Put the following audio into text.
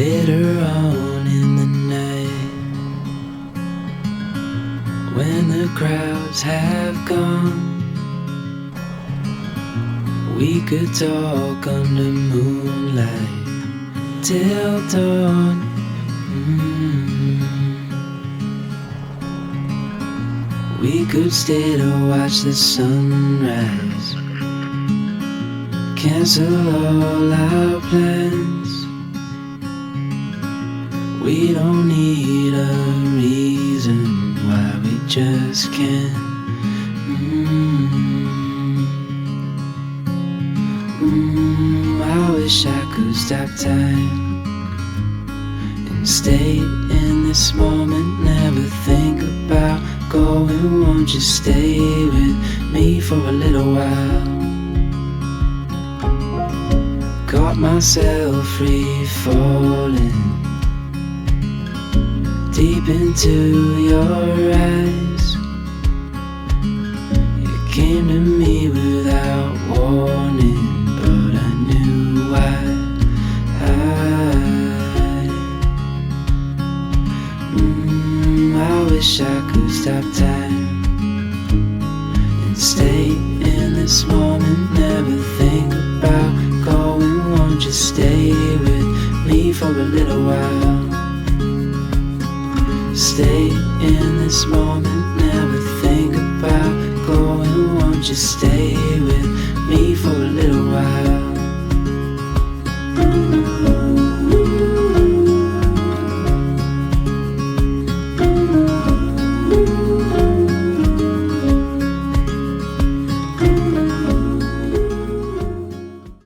Later on in the night, when the crowds have gone, we could talk under moonlight till dawn. We could stay to watch the sunrise, cancel all our plans. We don't need a reason why we just can't. I wish I could stop time and stay in this moment, never think about going. Won't you stay with me for a little while? Got myself free falling deep into your eyes. You came to me without warning, but I knew why. I wish I could stop time and stay in this moment, never think about going. Won't you stay with me for a little while? Stay in this moment, never think about going. Won't you stay with